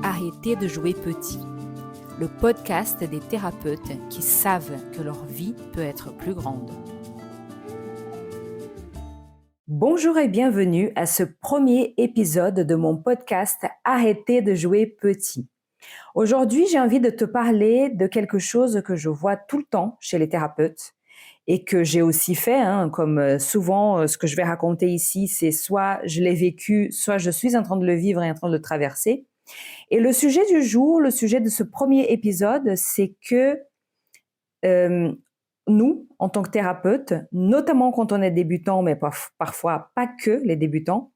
Arrêtez de jouer petit, le podcast des thérapeutes qui savent que leur vie peut être plus grande. Bonjour et bienvenue à ce premier épisode de mon podcast Arrêtez de jouer petit. Aujourd'hui, j'ai envie de te parler de quelque chose que je vois tout le temps chez les thérapeutes et que j'ai aussi fait, comme souvent ce que je vais raconter ici, c'est soit je l'ai vécu, soit je suis en train de le vivre et en train de le traverser. Et le sujet du jour, le sujet de ce premier épisode, c'est que nous, en tant que thérapeutes, notamment quand on est débutant, mais parfois pas que les débutants,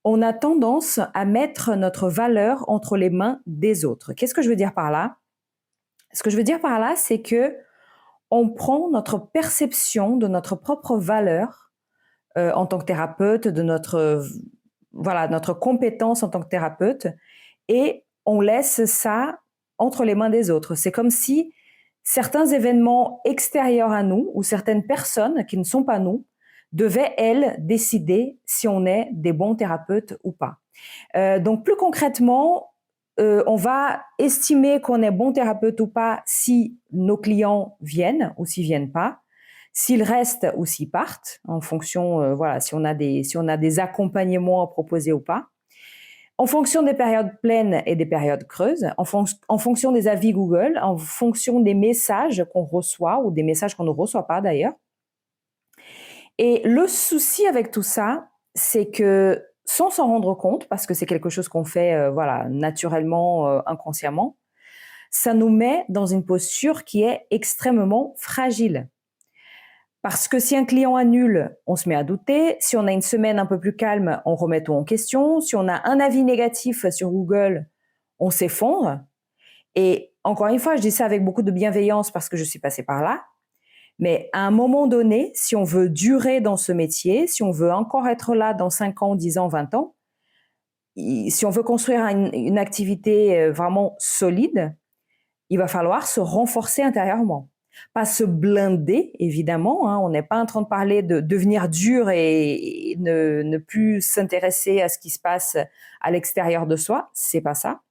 on a tendance à mettre notre valeur entre les mains des autres. Qu'est-ce que je veux dire par là? Ce que je veux dire par là, c'est que on prend notre perception de notre propre valeur en tant que thérapeute, de notre compétence en tant que thérapeute, et on laisse ça entre les mains des autres. C'est comme si certains événements extérieurs à nous ou certaines personnes qui ne sont pas nous devaient, elles, décider si on est des bons thérapeutes ou pas. Donc plus concrètement, on va estimer qu'on est bon thérapeute ou pas si nos clients viennent ou s'ils viennent pas, s'ils restent ou s'ils partent, en fonction, si on a des accompagnements à proposer ou pas, en fonction des périodes pleines et des périodes creuses, en fonction des avis Google, en fonction des messages qu'on reçoit ou des messages qu'on ne reçoit pas d'ailleurs. Et le souci avec tout ça, c'est que sans s'en rendre compte, parce que c'est quelque chose qu'on fait naturellement, inconsciemment, ça nous met dans une posture qui est extrêmement fragile. Parce que si un client annule, on se met à douter. Si on a une semaine un peu plus calme, on remet tout en question. Si on a un avis négatif sur Google, on s'effondre. Et encore une fois, je dis ça avec beaucoup de bienveillance parce que je suis passée par là. Mais à un moment donné, si on veut durer dans ce métier, si on veut encore être là dans 5 ans, 10 ans, 20 ans, si on veut construire une activité vraiment solide, il va falloir se renforcer intérieurement. Pas se blinder, évidemment. On n'est pas en train de parler de devenir dur et ne plus s'intéresser à ce qui se passe à l'extérieur de soi. C'est pas ça.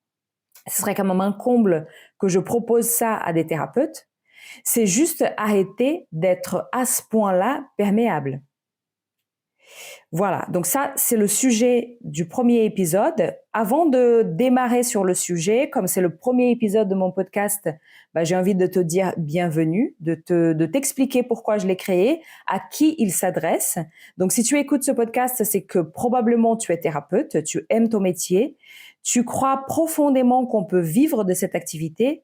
Ce serait quand même un comble que je propose ça à des thérapeutes. C'est juste arrêter d'être à ce point-là perméable. Voilà, donc ça, c'est le sujet du premier épisode. Avant de démarrer sur le sujet, comme c'est le premier épisode de mon podcast, j'ai envie de te dire bienvenue, de t'expliquer pourquoi je l'ai créé, à qui il s'adresse. Donc, si tu écoutes ce podcast, c'est que probablement tu es thérapeute, tu aimes ton métier, tu crois profondément qu'on peut vivre de cette activité.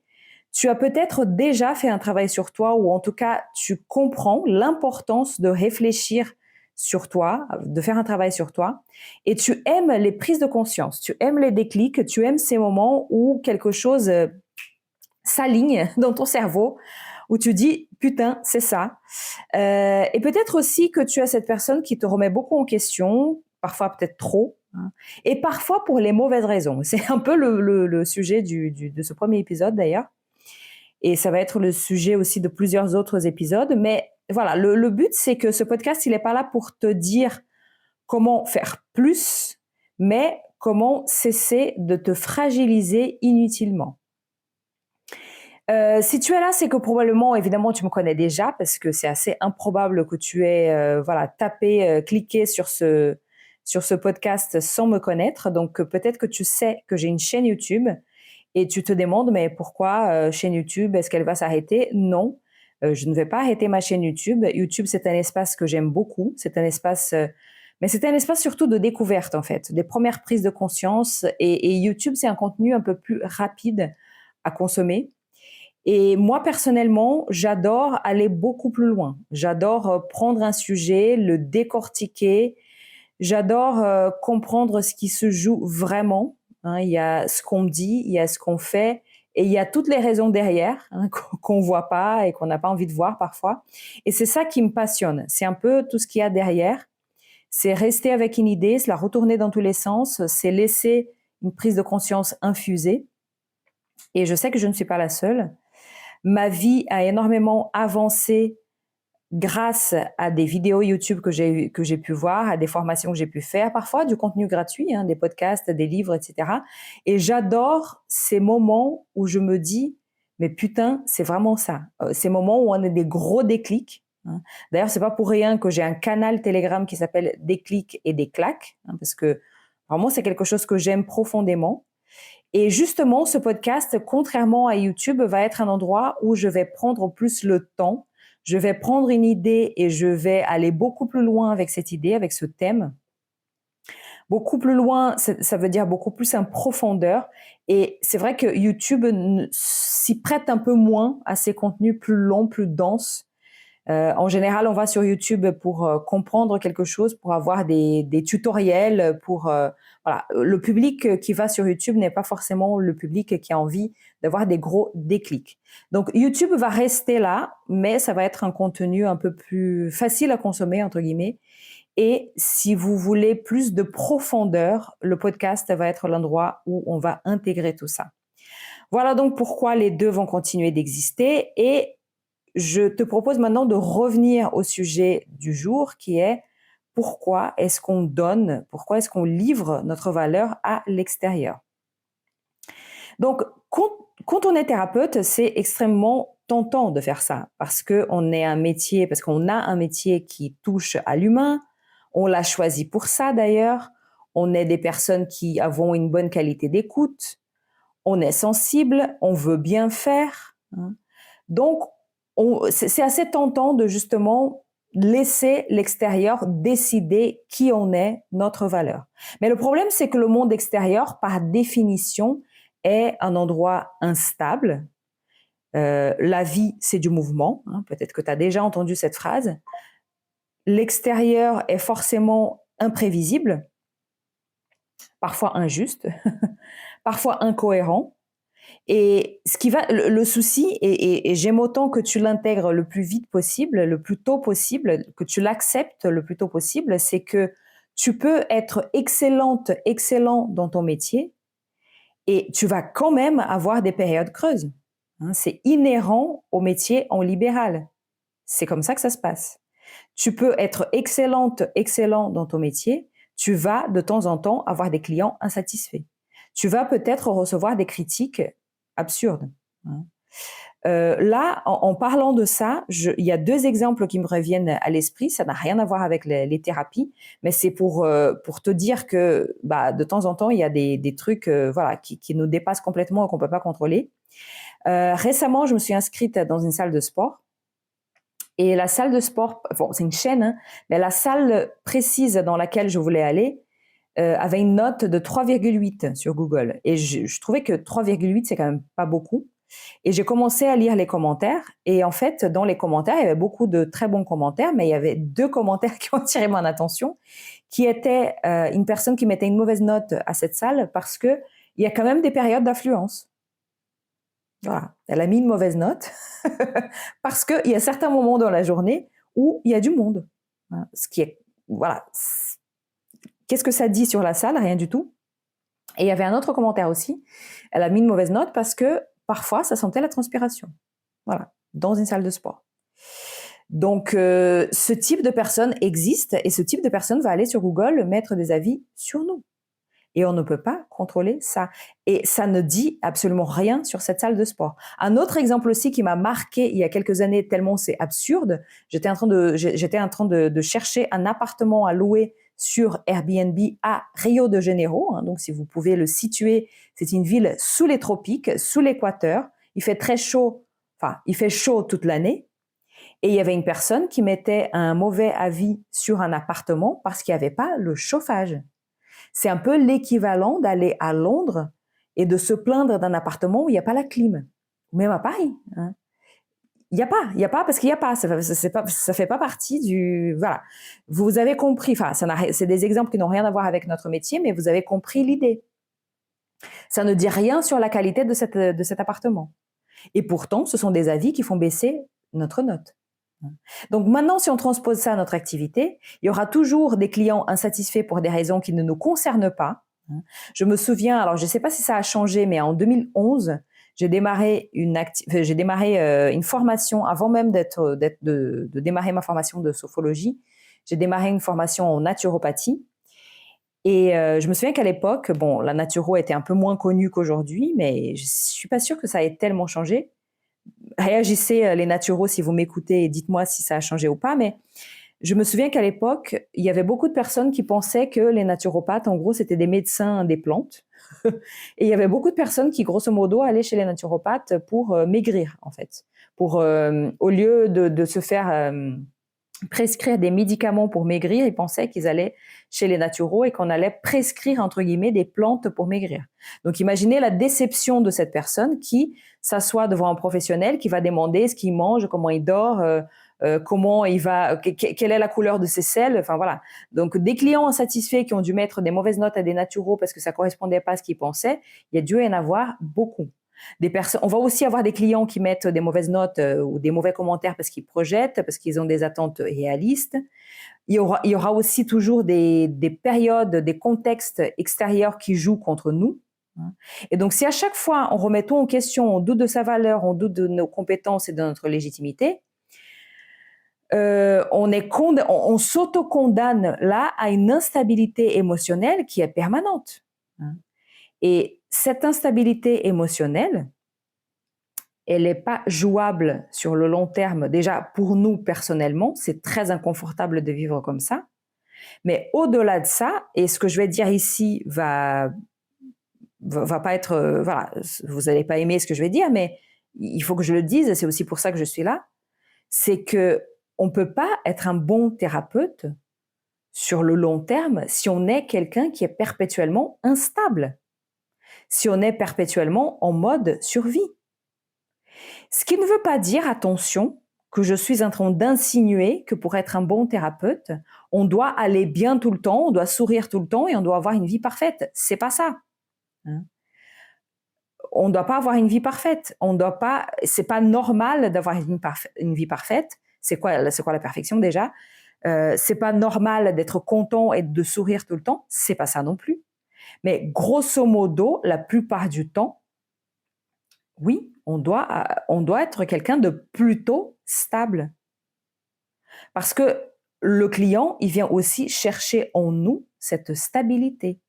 Tu as peut-être déjà fait un travail sur toi, ou en tout cas, tu comprends l'importance de réfléchir sur toi, de faire un travail sur toi, et tu aimes les prises de conscience, tu aimes les déclics, tu aimes ces moments où quelque chose s'aligne dans ton cerveau, où tu dis « putain, c'est ça ». Et peut-être aussi que tu as cette personne qui te remet beaucoup en question, parfois peut-être trop, et parfois pour les mauvaises raisons. C'est un peu le sujet de ce premier épisode d'ailleurs. Et ça va être le sujet aussi de plusieurs autres épisodes. Mais voilà, le but, c'est que ce podcast, il n'est pas là pour te dire comment faire plus, mais comment cesser de te fragiliser inutilement. Si tu es là, c'est que probablement, évidemment, tu me connais déjà, parce que c'est assez improbable que tu aies cliqué sur ce podcast sans me connaître. Donc, peut-être que tu sais que j'ai une chaîne YouTube. Et tu te demandes, mais pourquoi chaîne YouTube, est-ce qu'elle va s'arrêter? Non, je ne vais pas arrêter ma chaîne YouTube. YouTube, c'est un espace que j'aime beaucoup. C'est un espace, mais c'est un espace surtout de découverte, en fait, des premières prises de conscience. Et YouTube, c'est un contenu un peu plus rapide à consommer. Et moi, personnellement, j'adore aller beaucoup plus loin. J'adore prendre un sujet, le décortiquer. J'adore comprendre ce qui se joue vraiment. Il y a ce qu'on me dit, il y a ce qu'on fait, et il y a toutes les raisons derrière qu'on voit pas et qu'on n'a pas envie de voir parfois. Et c'est ça qui me passionne. C'est un peu tout ce qu'il y a derrière. C'est rester avec une idée, se la retourner dans tous les sens, c'est laisser une prise de conscience infuser. Et je sais que je ne suis pas la seule. Ma vie a énormément avancé grâce à des vidéos YouTube que j'ai pu voir, à des formations que j'ai pu faire, parfois du contenu gratuit, hein, des podcasts, des livres, etc. Et j'adore ces moments où je me dis, mais putain, c'est vraiment ça. Ces moments où on a des gros déclics, hein. D'ailleurs, c'est pas pour rien que j'ai un canal Telegram qui s'appelle Déclics et des claques, hein, parce que vraiment, c'est quelque chose que j'aime profondément. Et justement, ce podcast, contrairement à YouTube, va être un endroit où je vais prendre plus le temps. Je vais prendre une idée et je vais aller beaucoup plus loin avec cette idée, avec ce thème. Beaucoup plus loin, ça veut dire beaucoup plus en profondeur. Et c'est vrai que YouTube s'y prête un peu moins à ces contenus plus longs, plus denses. En général, on va sur YouTube pour comprendre quelque chose, pour avoir des tutoriels, voilà. Le public qui va sur YouTube n'est pas forcément le public qui a envie d'avoir des gros déclics. Donc YouTube va rester là, mais ça va être un contenu un peu plus facile à consommer entre guillemets. Et si vous voulez plus de profondeur, le podcast va être l'endroit où on va intégrer tout ça. Voilà donc pourquoi les deux vont continuer d'exister. Et je te propose maintenant de revenir au sujet du jour qui est pourquoi est-ce qu'on donne, pourquoi est-ce qu'on livre notre valeur à l'extérieur. Donc, quand on est thérapeute, c'est extrêmement tentant de faire ça parce qu'on a un métier qui touche à l'humain. On l'a choisi pour ça d'ailleurs. On est des personnes qui avons une bonne qualité d'écoute. On est sensible, on veut bien faire, hein. Donc, c'est assez tentant de justement laisser l'extérieur décider qui on est, notre valeur. Mais le problème, c'est que le monde extérieur, par définition, est un endroit instable. La vie, c'est du mouvement, hein. Peut-être que tu as déjà entendu cette phrase. L'extérieur est forcément imprévisible, parfois injuste, parfois incohérent. Et le souci, et j'aime autant que tu l'intègres le plus vite possible, le plus tôt possible, que tu l'acceptes le plus tôt possible, c'est que tu peux être excellent dans ton métier et tu vas quand même avoir des périodes creuses, hein. C'est inhérent au métier en libéral. C'est comme ça que ça se passe. Tu peux être excellent dans ton métier, tu vas de temps en temps avoir des clients insatisfaits. Tu vas peut-être recevoir des critiques absurdes, hein. Là, en parlant de ça, il y a deux exemples qui me reviennent à l'esprit. Ça n'a rien à voir avec les thérapies, mais c'est pour te dire que de temps en temps, il y a des trucs voilà, qui nous dépassent complètement et qu'on ne peut pas contrôler. Récemment, je me suis inscrite dans une salle de sport. Et la salle de sport, bon, c'est une chaîne, hein, mais la salle précise dans laquelle je voulais aller avait une note de 3,8 sur Google. Et je trouvais que 3,8, c'est quand même pas beaucoup. Et j'ai commencé à lire les commentaires. Et en fait, dans les commentaires, il y avait beaucoup de très bons commentaires, mais il y avait deux commentaires qui ont attiré mon attention, qui étaient une personne qui mettait une mauvaise note à cette salle parce qu'il y a quand même des périodes d'affluence. Voilà, elle a mis une mauvaise note parce qu'il y a certains moments dans la journée où il y a du monde. Ce qui est, voilà. Qu'est-ce que ça dit sur la salle? Rien du tout. Et il y avait un autre commentaire aussi. Elle a mis une mauvaise note parce que parfois, ça sentait la transpiration. Voilà, dans une salle de sport. Donc, ce type de personne existe et ce type de personne va aller sur Google mettre des avis sur nous. Et on ne peut pas contrôler ça. Et ça ne dit absolument rien sur cette salle de sport. Un autre exemple aussi qui m'a marqué il y a quelques années, tellement c'est absurde, j'étais en train de chercher un appartement à louer sur Airbnb à Rio de Janeiro, hein. Donc si vous pouvez le situer, c'est une ville sous les tropiques, sous l'équateur. Il fait très chaud, enfin il fait chaud toute l'année. Et il y avait une personne qui mettait un mauvais avis sur un appartement parce qu'il n'y avait pas le chauffage. C'est un peu l'équivalent d'aller à Londres et de se plaindre d'un appartement où il n'y a pas la clim. Même à Paris, hein. Il n'y a pas parce qu'il n'y a pas. Ça fait pas partie du, voilà. Vous avez compris, enfin, c'est des exemples qui n'ont rien à voir avec notre métier, mais vous avez compris l'idée. Ça ne dit rien sur la qualité de cet appartement. Et pourtant, ce sont des avis qui font baisser notre note. Donc maintenant, si on transpose ça à notre activité, il y aura toujours des clients insatisfaits pour des raisons qui ne nous concernent pas. Je me souviens, alors je ne sais pas si ça a changé, mais en 2011, j'ai démarré une formation avant même de démarrer ma formation de sophologie. J'ai démarré une formation en naturopathie. Et je me souviens qu'à l'époque, bon, la naturo était un peu moins connue qu'aujourd'hui, mais je suis pas sûre que ça ait tellement changé. Réagissez les naturaux si vous m'écoutez et dites-moi si ça a changé ou pas. Mais je me souviens qu'à l'époque, il y avait beaucoup de personnes qui pensaient que les naturopathes, en gros, c'était des médecins des plantes. Et il y avait beaucoup de personnes qui, grosso modo, allaient chez les naturopathes pour maigrir, en fait. Au lieu de se faire prescrire des médicaments pour maigrir, ils pensaient qu'ils allaient chez les naturaux et qu'on allait prescrire, entre guillemets, des plantes pour maigrir. Donc, imaginez la déception de cette personne qui s'assoit devant un professionnel qui va demander ce qu'il mange, comment il dort, comment il va, quelle est la couleur de ses selles, enfin voilà. Donc, des clients insatisfaits qui ont dû mettre des mauvaises notes à des naturaux parce que ça correspondait pas à ce qu'ils pensaient, il y a dû y en avoir beaucoup. On va aussi avoir des clients qui mettent des mauvaises notes ou des mauvais commentaires parce qu'ils projettent, parce qu'ils ont des attentes réalistes. Il y aura aussi toujours des périodes, des contextes extérieurs qui jouent contre nous. Et donc, si à chaque fois, on remet tout en question, on doute de sa valeur, on doute de nos compétences et de notre légitimité, on s'auto-condamne là à une instabilité émotionnelle qui est permanente. Et cette instabilité émotionnelle, elle n'est pas jouable sur le long terme. Déjà, pour nous personnellement, c'est très inconfortable de vivre comme ça. Mais au-delà de ça, et ce que je vais dire ici va pas être, voilà, vous n'allez pas aimer ce que je vais dire, mais il faut que je le dise, et c'est aussi pour ça que je suis là, c'est que on peut pas être un bon thérapeute sur le long terme si on est quelqu'un qui est perpétuellement instable, si on est perpétuellement en mode survie. Ce qui ne veut pas dire, attention, que je suis en train d'insinuer que pour être un bon thérapeute, on doit aller bien tout le temps, on doit sourire tout le temps et on doit avoir une vie parfaite. C'est pas ça. On ne doit pas avoir une vie parfaite. C'est pas normal d'avoir une vie parfaite. C'est quoi la perfection déjà? C'est pas normal d'être content et de sourire tout le temps. C'est pas ça non plus. Mais grosso modo, la plupart du temps, oui, on doit être quelqu'un de plutôt stable. Parce que le client, il vient aussi chercher en nous cette stabilité.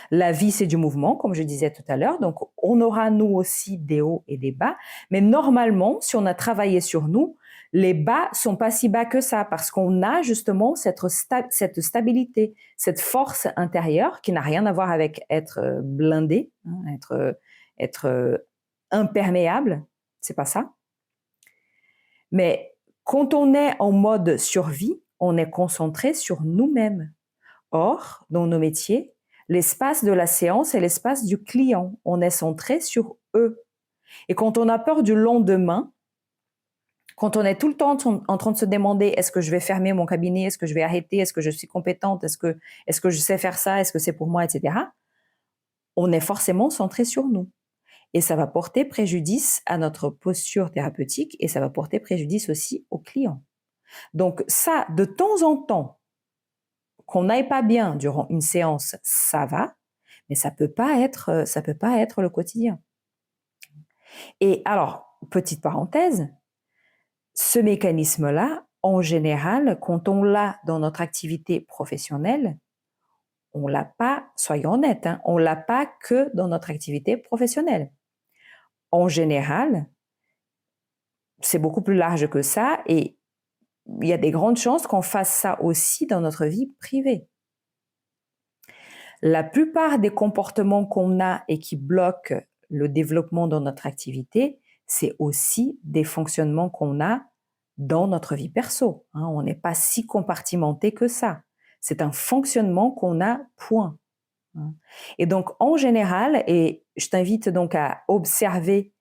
La vie, c'est du mouvement, comme je disais tout à l'heure. Donc, on aura, nous aussi, des hauts et des bas. Mais normalement, si on a travaillé sur nous, les bas sont pas si bas que ça parce qu'on a justement cette stabilité, cette force intérieure qui n'a rien à voir avec être blindé, être imperméable. C'est pas ça. Mais quand on est en mode survie, on est concentré sur nous-mêmes. Or, dans nos métiers, l'espace de la séance est l'espace du client. On est centré sur eux. Et quand on a peur du lendemain, quand on est tout le temps en train de se demander est-ce que je vais fermer mon cabinet, est-ce que je vais arrêter, est-ce que je suis compétente, est-ce que je sais faire ça, est-ce que c'est pour moi, etc., on est forcément centré sur nous. Et ça va porter préjudice à notre posture thérapeutique et ça va porter préjudice aussi au client. Donc ça, de temps en temps, qu'on n'aille pas bien durant une séance, ça va, mais ça peut pas être le quotidien. Et alors, petite parenthèse, ce mécanisme-là, en général, quand on l'a dans notre activité professionnelle, on l'a pas, soyons honnêtes, on l'a pas que dans notre activité professionnelle. En général, c'est beaucoup plus large que ça et il y a des grandes chances qu'on fasse ça aussi dans notre vie privée. La plupart des comportements qu'on a et qui bloquent le développement dans notre activité, c'est aussi des fonctionnements qu'on a dans notre vie perso. On n'est pas si compartimenté que ça. C'est un fonctionnement qu'on a, point. Et donc, en général, et je t'invite donc à observer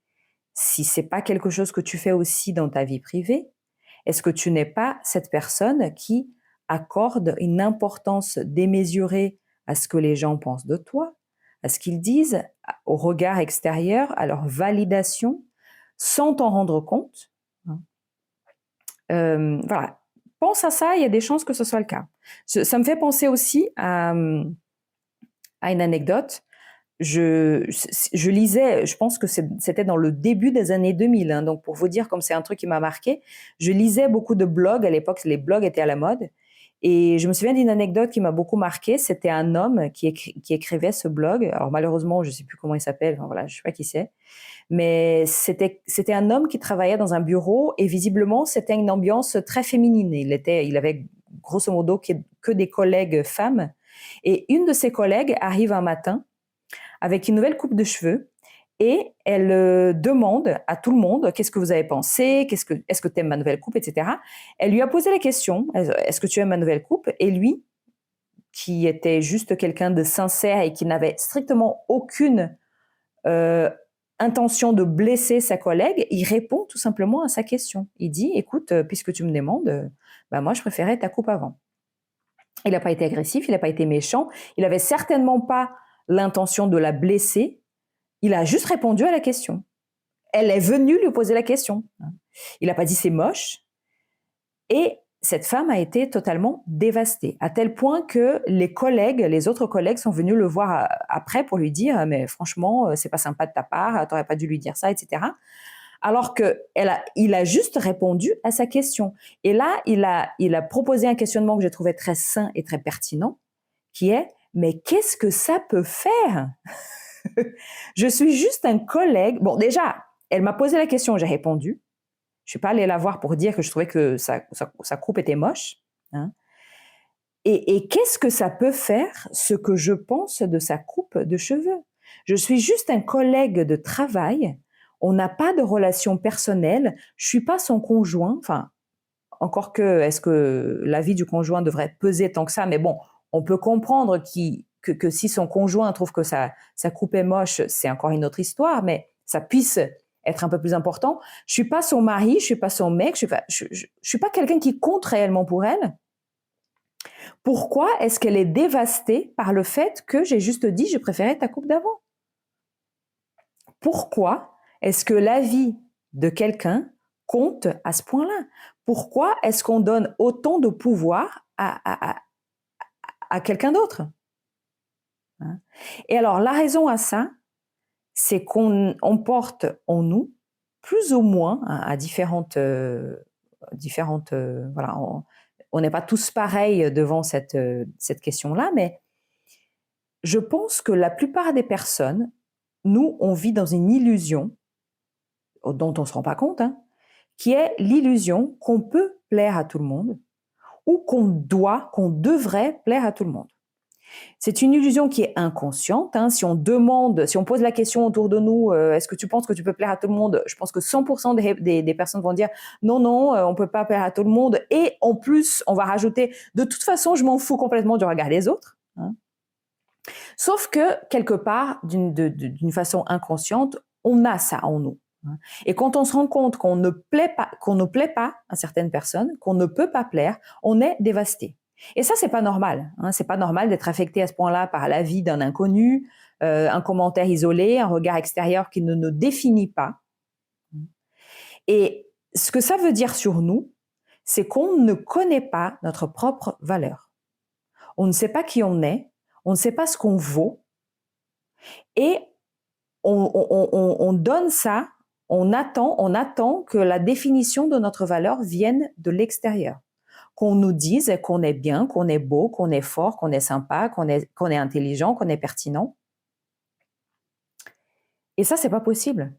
si c'est pas quelque chose que tu fais aussi dans ta vie privée, est-ce que tu n'es pas cette personne qui accorde une importance démesurée à ce que les gens pensent de toi, à ce qu'ils disent, au regard extérieur, à leur validation, sans t'en rendre compte? Voilà. Pense à ça, il y a des chances que ce soit le cas. Ça me fait penser aussi à une anecdote. je lisais, je pense que c'était dans le début des années 2000, hein, donc pour vous dire comme c'est un truc qui m'a marqué, je lisais beaucoup de blogs, à l'époque les blogs étaient à la mode, et je me souviens d'une anecdote qui m'a beaucoup marqué, c'était un homme qui écrivait ce blog, alors malheureusement je ne sais plus comment il s'appelle, enfin, voilà, je ne sais pas qui c'est, mais c'était un homme qui travaillait dans un bureau, et visiblement c'était une ambiance très féminine, il avait grosso modo que des collègues femmes, et une de ses collègues arrive un matin avec une nouvelle coupe de cheveux, et elle demande à tout le monde qu'est-ce que vous avez pensé, est-ce que tu aimes ma nouvelle coupe, etc. Elle lui a posé la question, est-ce que tu aimes ma nouvelle coupe? Et lui, qui était juste quelqu'un de sincère et qui n'avait strictement aucune euh, intention de blesser sa collègue, il répond tout simplement à sa question. Il dit, écoute, puisque tu me demandes, bah moi je préférais ta coupe avant. Il n'a pas été agressif, il n'a pas été méchant, il n'avait certainement pas l'intention de la blesser, il a juste répondu à la question. Elle est venue lui poser la question. Il n'a pas dit c'est moche. Et cette femme a été totalement dévastée, à tel point que les autres collègues sont venus le voir après pour lui dire mais franchement, c'est pas sympa de ta part, t'aurais pas dû lui dire ça, etc. Alors il a juste répondu à sa question. Et là, il a proposé un questionnement que j'ai trouvé très sain et très pertinent, qui est mais qu'est-ce que ça peut faire? Je suis juste un collègue. Bon, déjà, elle m'a posé la question, j'ai répondu. Je suis pas allée la voir pour dire que je trouvais que sa coupe était moche, hein. Et qu'est-ce que ça peut faire, ce que je pense de sa coupe de cheveux? Je suis juste un collègue de travail. On n'a pas de relation personnelle. Je suis pas son conjoint. Enfin, encore que, est-ce que la vie du conjoint devrait peser tant que ça? Mais bon, on peut comprendre que si son conjoint trouve que sa coupe est moche, c'est encore une autre histoire, mais ça puisse être un peu plus important. Je suis pas son mari, je suis pas son mec, je suis pas quelqu'un qui compte réellement pour elle. Pourquoi est-ce qu'elle est dévastée par le fait que j'ai juste dit je préférais ta coupe d'avant? Pourquoi est-ce que l'avis de quelqu'un compte à ce point-là? Pourquoi est-ce qu'on donne autant de pouvoir à quelqu'un d'autre? Et alors, la raison à ça, c'est qu'on porte en nous, plus ou moins, à différentes voilà, on n'est pas tous pareils devant cette question-là, mais je pense que la plupart des personnes, nous, on vit dans une illusion dont on ne se rend pas compte, hein, qui est l'illusion qu'on peut plaire à tout le monde ou qu'on devrait plaire à tout le monde. C'est une illusion qui est inconsciente, hein. Si on pose la question autour de nous, est-ce que tu penses que tu peux plaire à tout le monde? Je pense que 100% des personnes vont dire non, non, on peut pas plaire à tout le monde. Et en plus, on va rajouter, de toute façon, je m'en fous complètement du regard des autres, hein. Sauf que, quelque part, d'une façon inconsciente, on a ça en nous, hein. Et quand on se rend compte qu'on ne plaît pas à certaines personnes, qu'on ne peut pas plaire, on est dévasté. Et ça, c'est pas normal, hein. C'est pas normal d'être affecté à ce point-là par l'avis d'un inconnu, un commentaire isolé, un regard extérieur qui ne nous définit pas. Et ce que ça veut dire sur nous, c'est qu'on ne connaît pas notre propre valeur. On ne sait pas qui on ne sait pas ce qu'on vaut, et on donne ça, on attend que la définition de notre valeur vienne de l'extérieur. Qu'on nous dise qu'on est bien, qu'on est beau, qu'on est fort, qu'on est sympa, qu'on est intelligent, qu'on est pertinent. Et ça, c'est pas possible.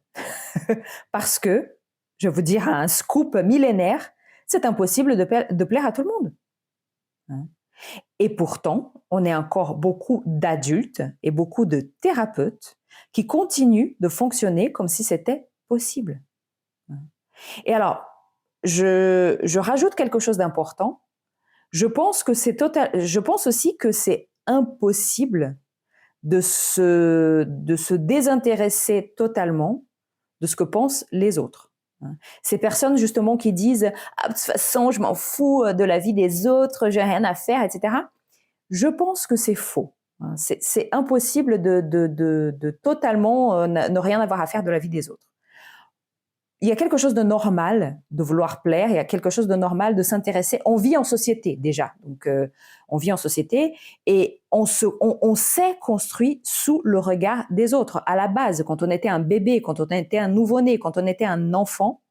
Parce que, je vais vous dire un scoop millénaire, c'est impossible de plaire à tout le monde. Et pourtant, on est encore beaucoup d'adultes et beaucoup de thérapeutes qui continuent de fonctionner comme si c'était possible. Et alors, je rajoute quelque chose d'important. Je pense aussi que c'est impossible de se désintéresser totalement de ce que pensent les autres. Ces personnes justement qui disent ah, de toute façon je m'en fous de la vie des autres, j'ai rien à faire, etc. Je pense que c'est faux. C'est impossible de totalement ne rien avoir à faire de la vie des autres. il y a quelque chose de normal de vouloir plaire, il y a quelque chose de normal de s'intéresser. On vit en société déjà, donc on vit en société et on s'est construit sous le regard des autres. À la base, quand on était un bébé, quand on était un nouveau-né, quand on était un enfant,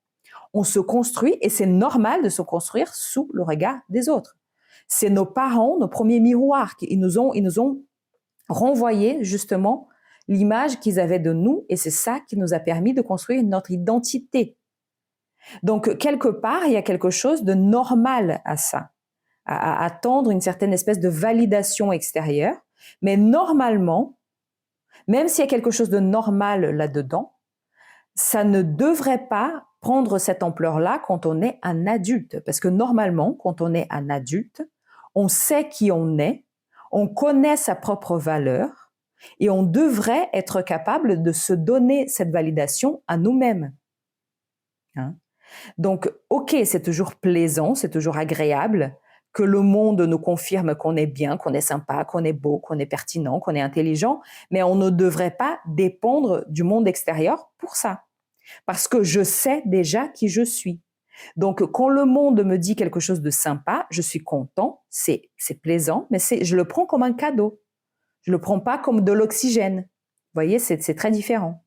on se construit et c'est normal de se construire sous le regard des autres. C'est nos parents, nos premiers miroirs, ils nous ont renvoyé justement l'image qu'ils avaient de nous et c'est ça qui nous a permis de construire notre identité. Donc, quelque part, il y a quelque chose de normal à ça, à attendre une certaine espèce de validation extérieure. Mais normalement, même s'il y a quelque chose de normal là-dedans, ça ne devrait pas prendre cette ampleur-là quand on est un adulte. Parce que normalement, quand on est un adulte, on sait qui on est, on connaît sa propre valeur et on devrait être capable de se donner cette validation à nous-mêmes. Hein? Donc, ok, c'est toujours plaisant, c'est toujours agréable que le monde nous confirme qu'on est bien, qu'on est sympa, qu'on est beau, qu'on est pertinent, qu'on est intelligent, mais on ne devrait pas dépendre du monde extérieur pour ça. Parce que je sais déjà qui je suis. Donc, quand le monde me dit quelque chose de sympa, je suis content, c'est plaisant, mais je le prends comme un cadeau. Je le prends pas comme de l'oxygène. Vous voyez, c'est très différent.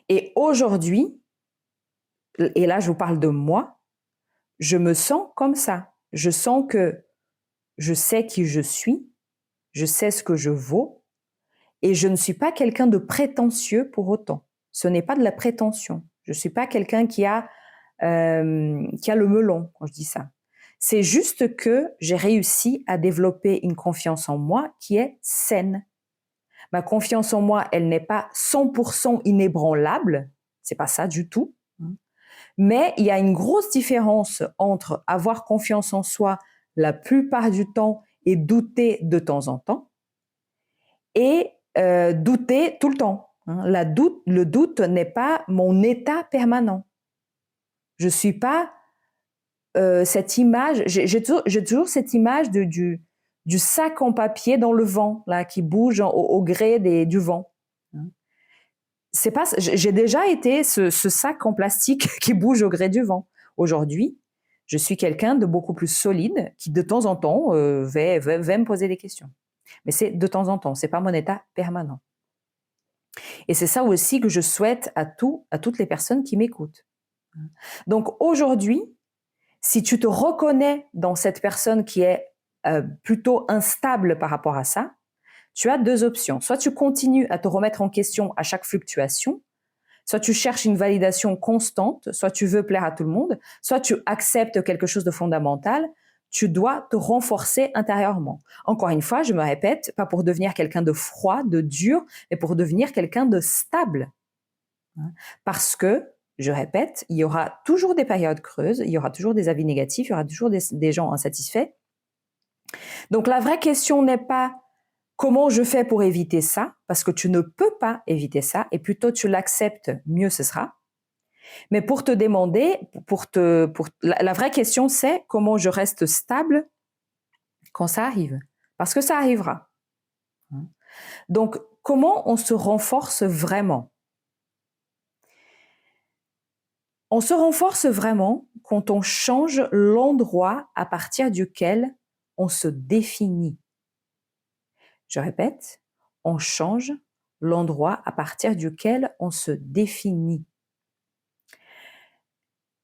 Et aujourd'hui, et là, je vous parle de moi, je me sens comme ça. Je sens que je sais qui je suis, je sais ce que je vaux, et je ne suis pas quelqu'un de prétentieux pour autant. Ce n'est pas de la prétention. Je ne suis pas quelqu'un qui a le melon quand je dis ça. C'est juste que j'ai réussi à développer une confiance en moi qui est saine. Ma confiance en moi, elle n'est pas 100% inébranlable, c'est pas ça du tout. Mais il y a une grosse différence entre avoir confiance en soi la plupart du temps et douter de temps en temps et douter tout le temps. Le doute n'est pas mon état permanent. Je suis pas cette image, j'ai toujours cette image du sac en papier dans le vent, là, qui bouge au gré du vent. C'est pas, j'ai déjà été ce sac en plastique qui bouge au gré du vent. Aujourd'hui, je suis quelqu'un de beaucoup plus solide qui, de temps en temps, va me poser des questions. Mais c'est de temps en temps, c'est pas mon état permanent. Et c'est ça aussi que je souhaite à toutes les personnes qui m'écoutent. Donc aujourd'hui, si tu te reconnais dans cette personne qui est plutôt instable par rapport à ça, tu as deux options. Soit tu continues à te remettre en question à chaque fluctuation, soit tu cherches une validation constante, soit tu veux plaire à tout le monde, soit tu acceptes quelque chose de fondamental, tu dois te renforcer intérieurement. Encore une fois, je me répète, pas pour devenir quelqu'un de froid, de dur, mais pour devenir quelqu'un de stable. Parce que, je répète, il y aura toujours des périodes creuses, il y aura toujours des avis négatifs, il y aura toujours des gens insatisfaits. Donc la vraie question n'est pas comment je fais pour éviter ça, parce que tu ne peux pas éviter ça, et plutôt tu l'acceptes, mieux ce sera. Mais pour te demander, la vraie question c'est comment je reste stable quand ça arrive, parce que ça arrivera. Donc comment on se renforce vraiment ? On se renforce vraiment quand on change l'endroit à partir duquel on se définit. Je répète, on change l'endroit à partir duquel on se définit.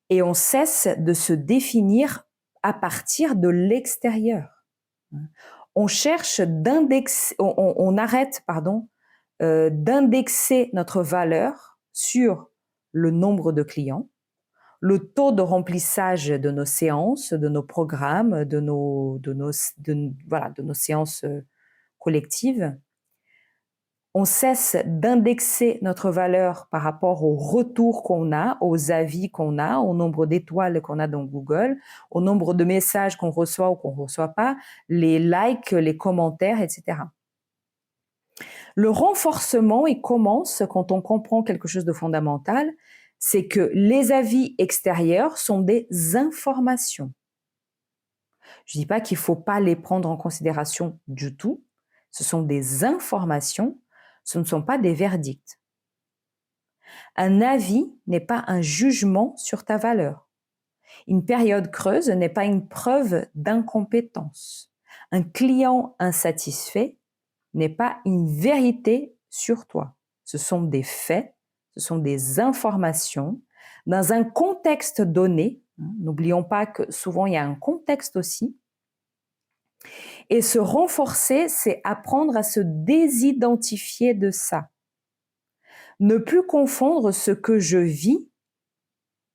Et on cesse de se définir à partir de l'extérieur. On cherche d'indexer, on arrête, d'indexer notre valeur sur le nombre de clients, le taux de remplissage de nos séances, de nos programmes, de nos séances collectives. On cesse d'indexer notre valeur par rapport au retour qu'on a, aux avis qu'on a, au nombre d'étoiles qu'on a dans Google, au nombre de messages qu'on reçoit ou qu'on ne reçoit pas, les likes, les commentaires, etc. Le renforcement, il commence quand on comprend quelque chose de fondamental, c'est que les avis extérieurs sont des informations. Je ne dis pas qu'il ne faut pas les prendre en considération du tout. Ce sont des informations, ce ne sont pas des verdicts. Un avis n'est pas un jugement sur ta valeur. Une période creuse n'est pas une preuve d'incompétence. Un client insatisfait n'est pas une vérité sur toi. Ce sont des faits, ce sont des informations dans un contexte donné. N'oublions pas que souvent il y a un contexte aussi. Et se renforcer, c'est apprendre à se désidentifier de ça. Ne plus confondre ce que je vis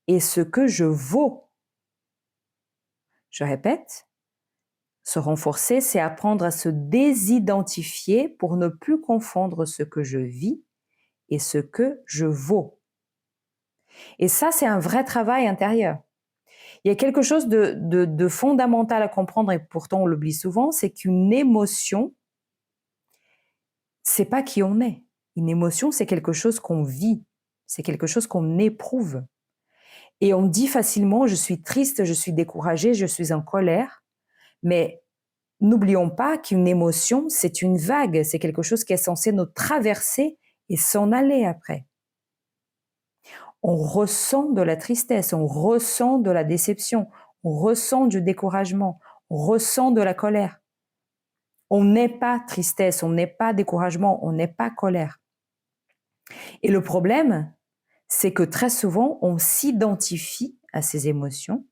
et ce que je vaux. Je répète, se renforcer, c'est apprendre à se désidentifier pour ne plus confondre ce que je vis et ce que je vaux. Et ça, c'est un vrai travail intérieur. Il y a quelque chose de fondamental à comprendre et pourtant on l'oublie souvent, c'est qu'une émotion, c'est pas qui on est. Une émotion, c'est quelque chose qu'on vit, c'est quelque chose qu'on éprouve. Et on dit facilement, je suis triste, je suis découragée, je suis en colère, mais n'oublions pas qu'une émotion, c'est une vague, c'est quelque chose qui est censé nous traverser et s'en aller après. On ressent de la tristesse, on ressent de la déception, on ressent du découragement, on ressent de la colère. On n'est pas tristesse, on n'est pas découragement, on n'est pas colère. Et le problème, c'est que très souvent, on s'identifie à ces émotions.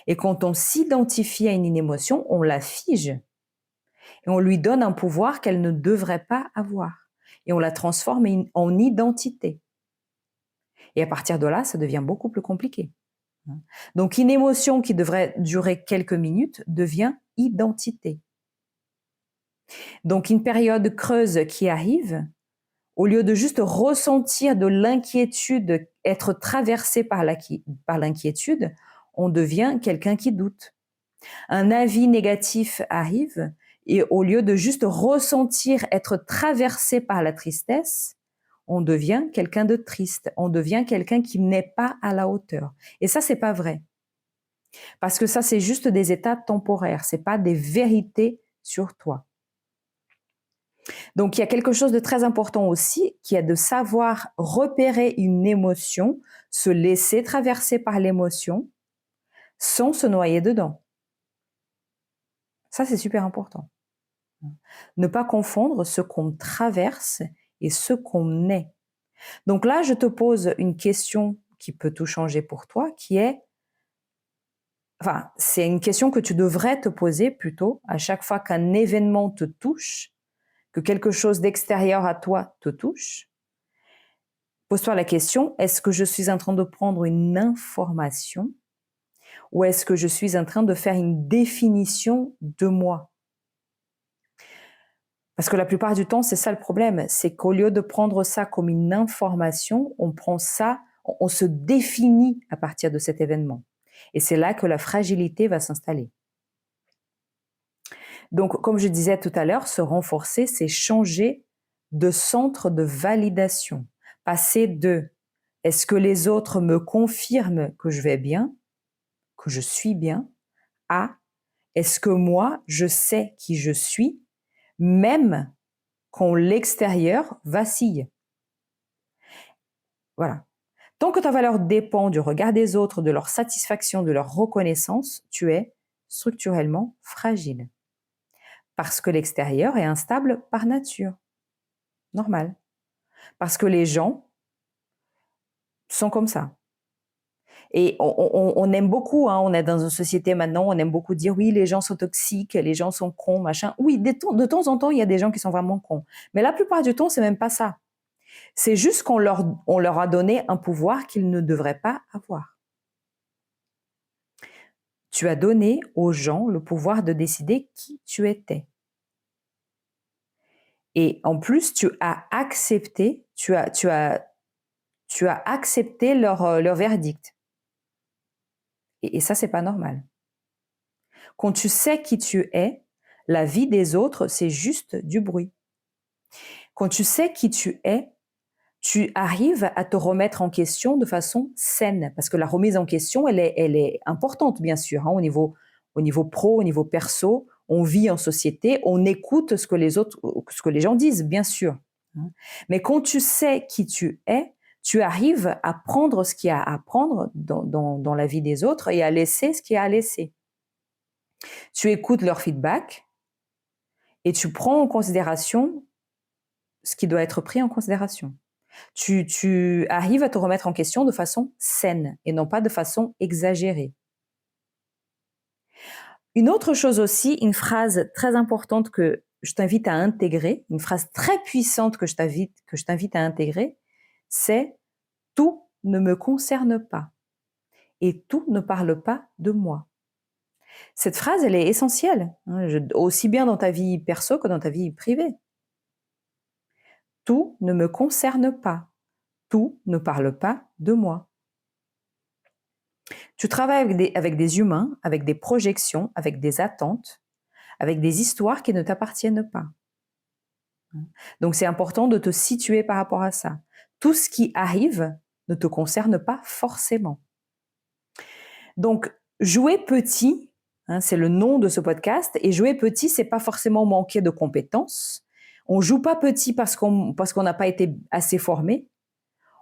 Et quand on s'identifie à une émotion, on la fige. Et on lui donne un pouvoir qu'elle ne devrait pas avoir. Et on la transforme en identité. Et à partir de là, ça devient beaucoup plus compliqué. Donc, une émotion qui devrait durer quelques minutes devient identité. Donc, une période creuse qui arrive, au lieu de juste ressentir de l'inquiétude, être traversé par l'inquiétude, on devient quelqu'un qui doute. Un avis négatif arrive et au lieu de juste ressentir, être traversé par la tristesse, on devient quelqu'un de triste, on devient quelqu'un qui n'est pas à la hauteur. Et ça, c'est pas vrai. Parce que ça, c'est juste des états temporaires, c'est pas des vérités sur toi. Donc, il y a quelque chose de très important aussi, qui est de savoir repérer une émotion, se laisser traverser par l'émotion, sans se noyer dedans. Ça, c'est super important. Ne pas confondre ce qu'on traverse et ce qu'on est. Donc là, je te pose une question qui peut tout changer pour toi, qui est, c'est une question que tu devrais te poser plutôt à chaque fois qu'un événement te touche, que quelque chose d'extérieur à toi te touche. Pose-toi la question, est-ce que je suis en train de prendre une information ou est-ce que je suis en train de faire une définition de moi? Parce que la plupart du temps, c'est ça le problème, c'est qu'au lieu de prendre ça comme une information, on prend ça, on se définit à partir de cet événement. Et c'est là que la fragilité va s'installer. Donc, comme je disais tout à l'heure, se renforcer, c'est changer de centre de validation. Passer de « est-ce que les autres me confirment que je vais bien, que je suis bien ?» à « est-ce que moi, je sais qui je suis, même quand l'extérieur vacille ?» Voilà. Tant que ta valeur dépend du regard des autres, de leur satisfaction, de leur reconnaissance, tu es structurellement fragile. Parce que l'extérieur est instable par nature. Normal. Parce que les gens sont comme ça. Et on aime beaucoup, on est dans une société maintenant, on aime beaucoup dire oui, les gens sont toxiques, les gens sont cons, machin. Oui, de temps en temps, il y a des gens qui sont vraiment cons. Mais la plupart du temps, c'est même pas ça. C'est juste qu'on leur a donné un pouvoir qu'ils ne devraient pas avoir. Tu as donné aux gens le pouvoir de décider qui tu étais. Et en plus, tu as accepté, tu as accepté leur verdict. Et ça, c'est pas normal. Quand tu sais qui tu es, la vie des autres, c'est juste du bruit. Quand tu sais qui tu es, tu arrives à te remettre en question de façon saine. Parce que la remise en question, elle est importante, bien sûr, au niveau pro, au niveau perso. On vit en société, on écoute ce que les gens disent, bien sûr. Mais quand tu sais qui tu es, tu arrives à prendre ce qu'il y a à prendre dans la vie des autres et à laisser ce qu'il y a à laisser. Tu écoutes leur feedback et tu prends en considération ce qui doit être pris en considération. Tu arrives à te remettre en question de façon saine et non pas de façon exagérée. Une autre chose aussi, une phrase très importante que je t'invite à intégrer, une phrase très puissante que je t'invite à intégrer, c'est « tout ne me concerne pas et tout ne parle pas de moi ». Cette phrase, elle est essentielle, aussi bien dans ta vie perso que dans ta vie privée. Tout ne me concerne pas, tout ne parle pas de moi. Tu travailles avec des humains, avec des projections, avec des attentes, avec des histoires qui ne t'appartiennent pas. Donc c'est important de te situer par rapport à ça. Tout ce qui arrive ne te concerne pas forcément. Donc jouer petit, c'est le nom de ce podcast, et jouer petit, c'est pas forcément manquer de compétences. On joue pas petit parce qu'on n'a pas été assez formé.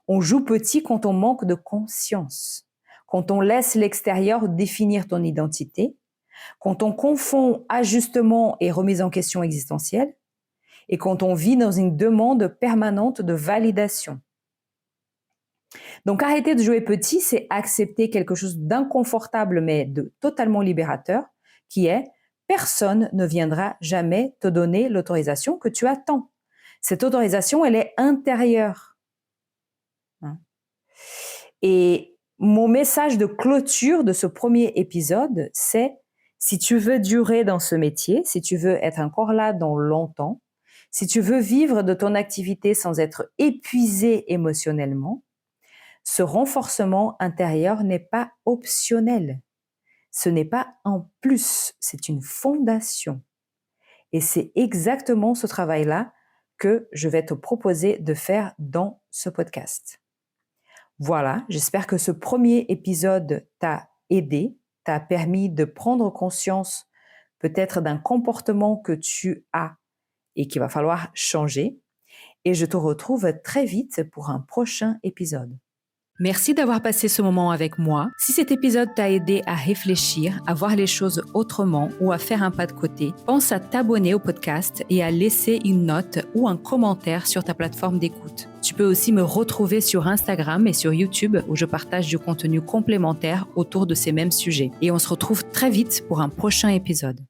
On joue petit quand on manque de conscience, quand on laisse l'extérieur définir ton identité, quand on confond ajustement et remise en question existentielle, et quand on vit dans une demande permanente de validation. Donc arrêter de jouer petit, c'est accepter quelque chose d'inconfortable mais de totalement libérateur, qui est personne ne viendra jamais te donner l'autorisation que tu attends. Cette autorisation, elle est intérieure. Et mon message de clôture de ce premier épisode, c'est si tu veux durer dans ce métier, si tu veux être encore là dans longtemps, si tu veux vivre de ton activité sans être épuisé émotionnellement, ce renforcement intérieur n'est pas optionnel. Ce n'est pas en plus, c'est une fondation. Et c'est exactement ce travail-là que je vais te proposer de faire dans ce podcast. Voilà, j'espère que ce premier épisode t'a aidé, t'a permis de prendre conscience peut-être d'un comportement que tu as et qu'il va falloir changer. Et je te retrouve très vite pour un prochain épisode. Merci d'avoir passé ce moment avec moi. Si cet épisode t'a aidé à réfléchir, à voir les choses autrement ou à faire un pas de côté, pense à t'abonner au podcast et à laisser une note ou un commentaire sur ta plateforme d'écoute. Tu peux aussi me retrouver sur Instagram et sur YouTube où je partage du contenu complémentaire autour de ces mêmes sujets. Et on se retrouve très vite pour un prochain épisode.